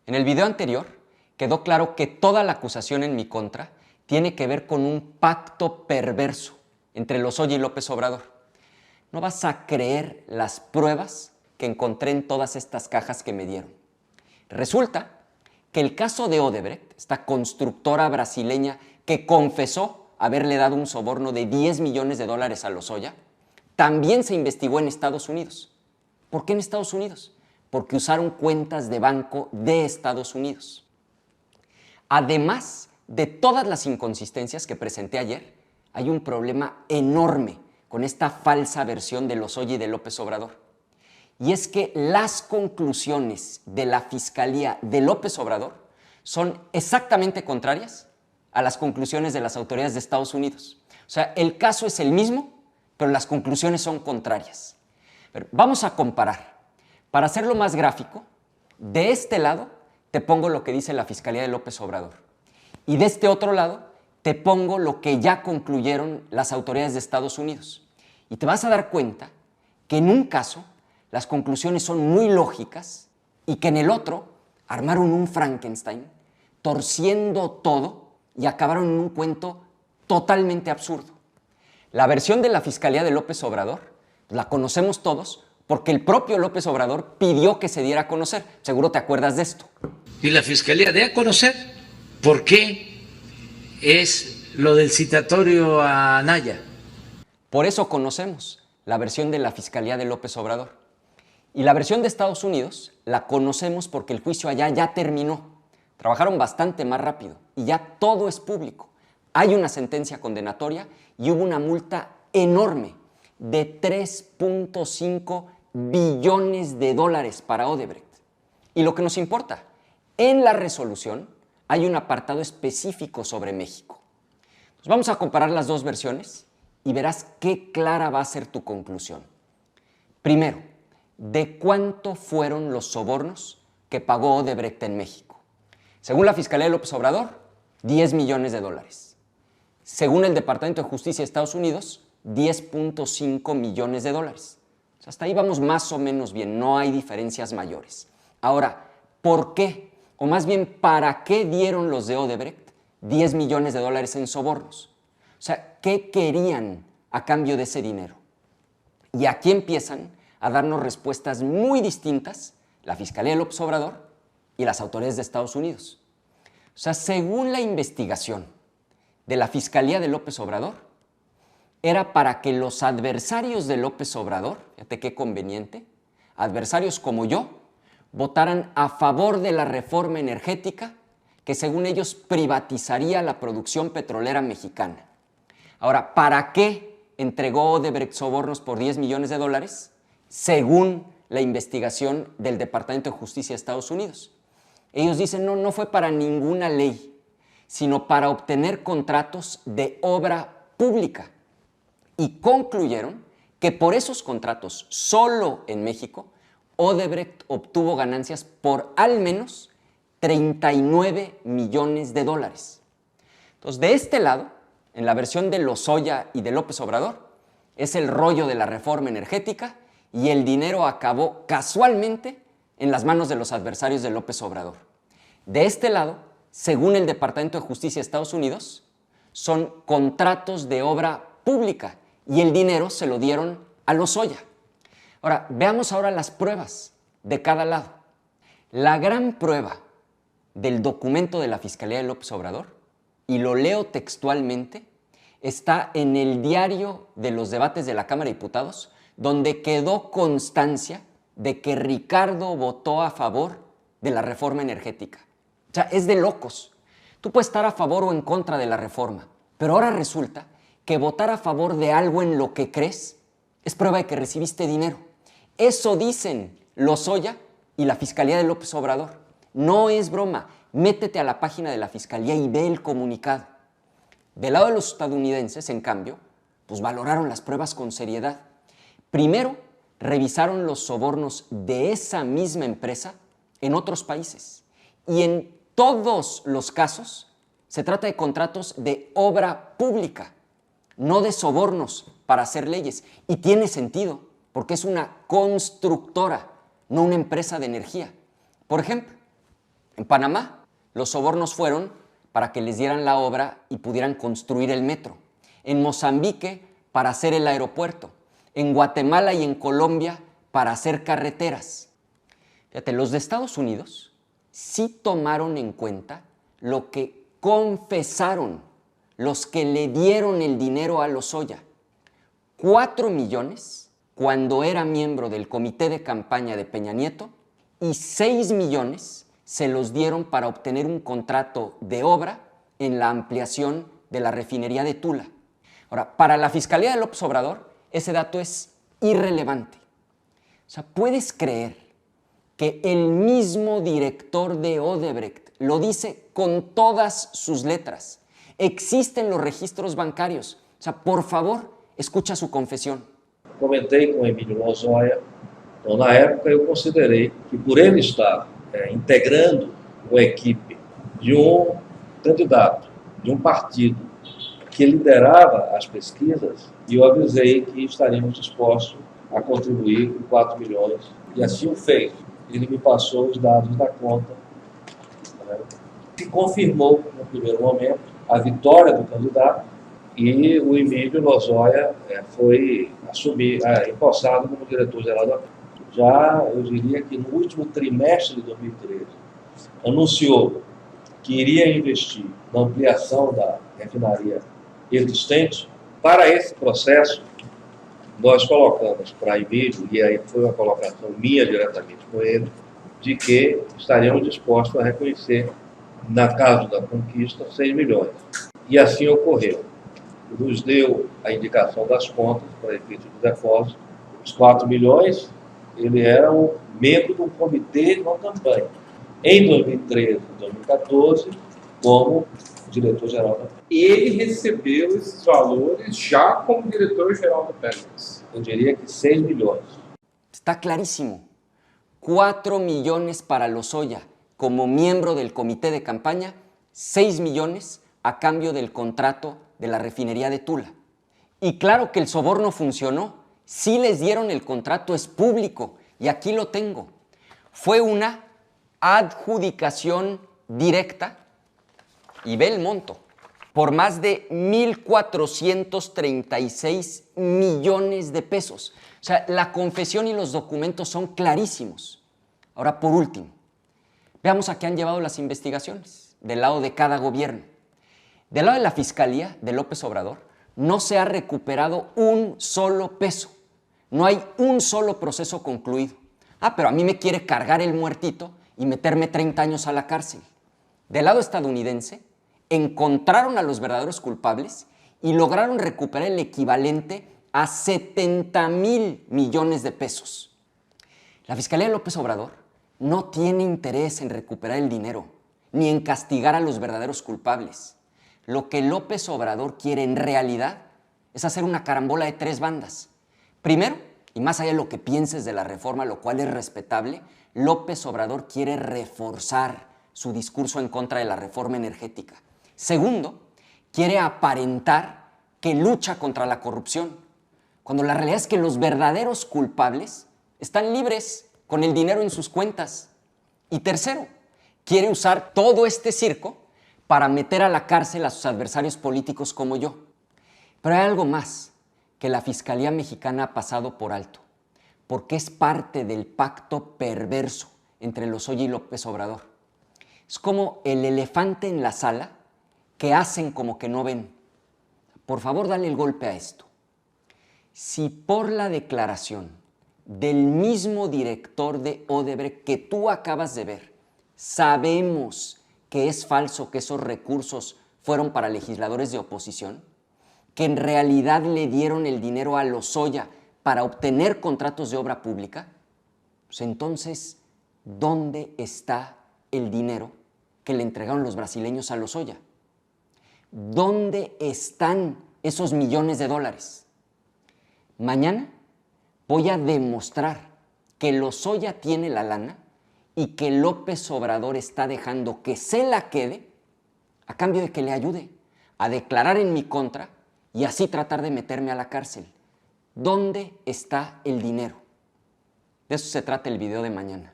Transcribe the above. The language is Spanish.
En el video anterior quedó claro que toda la acusación en mi contra tiene que ver con un pacto perverso entre Lozoya y López Obrador. No vas a creer las pruebas que encontré en todas estas cajas que me dieron. Resulta que el caso de Odebrecht, esta constructora brasileña que confesó haberle dado un soborno de $10 millones a Lozoya, también se investigó en Estados Unidos. ¿Por qué en Estados Unidos? Porque usaron cuentas de banco de Estados Unidos. Además de todas las inconsistencias que presenté ayer, hay un problema enorme con esta falsa versión de Lozoya y de López Obrador. Y es que las conclusiones de la Fiscalía de López Obrador son exactamente contrarias a las conclusiones de las autoridades de Estados Unidos. O sea, el caso es el mismo, pero las conclusiones son contrarias. Pero vamos a comparar. Para hacerlo más gráfico, de este lado te pongo lo que dice la Fiscalía de López Obrador. Y de este otro lado te pongo lo que ya concluyeron las autoridades de Estados Unidos. Y te vas a dar cuenta que en un caso las conclusiones son muy lógicas y que en el otro armaron un Frankenstein, torciendo todo y acabaron en un cuento totalmente absurdo. La versión de la Fiscalía de López Obrador la conocemos todos porque el propio López Obrador pidió que se diera a conocer. Seguro te acuerdas de esto. Y la Fiscalía dé a conocer por qué es lo del citatorio a Anaya. Por eso conocemos la versión de la Fiscalía de López Obrador. Y la versión de Estados Unidos la conocemos porque el juicio allá ya terminó. Trabajaron bastante más rápido y ya todo es público. Hay una sentencia condenatoria y hubo una multa enorme de $3.5 billones para Odebrecht. Y lo que nos importa, en la resolución hay un apartado específico sobre México. Pues vamos a comparar las dos versiones y verás qué clara va a ser tu conclusión. Primero, ¿de cuánto fueron los sobornos que pagó Odebrecht en México? Según la Fiscalía de López Obrador, $10 millones. Según el Departamento de Justicia de Estados Unidos, $10.5 millones. O sea, hasta ahí vamos más o menos bien, no hay diferencias mayores. Ahora, ¿por qué? O más bien, ¿para qué dieron los de Odebrecht $10 millones en sobornos? O sea, ¿qué querían a cambio de ese dinero? Y aquí empiezan a darnos respuestas muy distintas la Fiscalía de López Obrador y las autoridades de Estados Unidos. O sea, según la investigación de la Fiscalía de López Obrador, era para que los adversarios de López Obrador, fíjate qué conveniente, adversarios como yo, votaran a favor de la reforma energética que según ellos privatizaría la producción petrolera mexicana. Ahora, ¿para qué entregó Odebrecht sobornos por $10 millones? Según la investigación del Departamento de Justicia de Estados Unidos. Ellos dicen, no fue para ninguna ley, sino para obtener contratos de obra pública. Y concluyeron que por esos contratos, solo en México, Odebrecht obtuvo ganancias por al menos $39 millones. Entonces, de este lado, en la versión de Lozoya y de López Obrador, es el rollo de la reforma energética y el dinero acabó casualmente en las manos de los adversarios de López Obrador. De este lado, según el Departamento de Justicia de Estados Unidos, son contratos de obra pública y el dinero se lo dieron a Lozoya. Ahora, veamos ahora las pruebas de cada lado. La gran prueba del documento de la Fiscalía de López Obrador, y lo leo textualmente, está en el diario de los debates de la Cámara de Diputados, donde quedó constancia de que Ricardo votó a favor de la reforma energética. O sea, es de locos. Tú puedes estar a favor o en contra de la reforma, pero ahora resulta que votar a favor de algo en lo que crees es prueba de que recibiste dinero. Eso dicen Lozoya y la Fiscalía de López Obrador. No es broma. Métete a la página de la Fiscalía y ve el comunicado. Del lado de los estadounidenses, en cambio, pues valoraron las pruebas con seriedad. Primero, revisaron los sobornos de esa misma empresa en otros países. Y en todos los casos se trata de contratos de obra pública, no de sobornos para hacer leyes. Y tiene sentido, porque es una constructora, no una empresa de energía. Por ejemplo, En Panamá, los sobornos fueron para que les dieran la obra y pudieran construir el metro. En Mozambique, para hacer el aeropuerto. En Guatemala y en Colombia, para hacer carreteras. Fíjate, los de Estados Unidos sí tomaron en cuenta lo que confesaron los que le dieron el dinero a Lozoya. 4 millones cuando era miembro del comité de campaña de Peña Nieto y 6 millones se los dieron para obtener un contrato de obra en la ampliación de la refinería de Tula. Ahora, para la Fiscalía de López Obrador, ese dato es irrelevante. O sea, ¿puedes creer que el mismo director de Odebrecht lo dice con todas sus letras? Existen los registros bancarios. O sea, por favor, escucha su confesión. Comentei com o Emílio Lozoya, então na época eu considerei que por ele estar integrando uma equipe de candidato, de partido que liderava as pesquisas, eu avisei que estaríamos dispostos a contribuir com 4 milhões, e assim o fez. Ele me passou os dados da conta, que confirmou, no primeiro momento, a vitória do candidato, e o Emílio Lozoya foi empossado como diretor-geral da Petrobras. Já, eu diria que no último trimestre de 2013, anunciou que iria investir na ampliação da refinaria existente. Para esse processo, nós colocamos para Emílio, e aí foi uma colocação minha diretamente com ele, de que estaríamos dispostos a reconhecer, na caso da conquista, 6 milhões. E assim ocorreu. Nos deu a indicação das contas para efeito de depósito. Os 4 milhões, ele era um membro de um comitê de uma campanha. Em 2013 e 2014, como diretor-geral da Petrobras. Ele recebeu esses valores já como diretor-geral da Petrobras. Eu diria que 6 milhões. Está clarísimo. 4 millones para Lozoya como miembro del comité de campaña, 6 millones a cambio del contrato de la refinería de Tula. Y claro que el soborno funcionó. Sí les dieron el contrato, es público. Y aquí lo tengo. Fue una adjudicación directa, y ve el monto, por más de 1,436 millones de pesos. O sea, la confesión y los documentos son clarísimos. Ahora, por último, veamos a qué han llevado las investigaciones del lado de cada gobierno. Del lado de la Fiscalía de López Obrador, no se ha recuperado un solo peso. No hay un solo proceso concluido. Pero a mí me quiere cargar el muertito y meterme 30 años a la cárcel. Del lado estadounidense, encontraron a los verdaderos culpables y lograron recuperar el equivalente a 70,000 millones de pesos. La Fiscalía de López Obrador no tiene interés en recuperar el dinero, ni en castigar a los verdaderos culpables. Lo que López Obrador quiere en realidad es hacer una carambola de 3 bandas. Primero, y más allá de lo que pienses de la reforma, lo cual es respetable, López Obrador quiere reforzar su discurso en contra de la reforma energética. Segundo, quiere aparentar que lucha contra la corrupción, cuando la realidad es que los verdaderos culpables están libres con el dinero en sus cuentas. Y tercero, quiere usar todo este circo para meter a la cárcel a sus adversarios políticos como yo. Pero hay algo más que la Fiscalía Mexicana ha pasado por alto, porque es parte del pacto perverso entre Lozoya y López Obrador. Es como el elefante en la sala que hacen como que no ven. Por favor, dale el golpe a esto. Si por la declaración del mismo director de Odebrecht que tú acabas de ver, sabemos que es falso que esos recursos fueron para legisladores de oposición, que en realidad le dieron el dinero a Lozoya para obtener contratos de obra pública, pues entonces, ¿dónde está el dinero que le entregaron los brasileños a Lozoya? ¿Dónde están esos millones de dólares? Mañana voy a demostrar que Lozoya tiene la lana y que López Obrador está dejando que se la quede a cambio de que le ayude a declarar en mi contra y así tratar de meterme a la cárcel. ¿Dónde está el dinero? De eso se trata el video de mañana.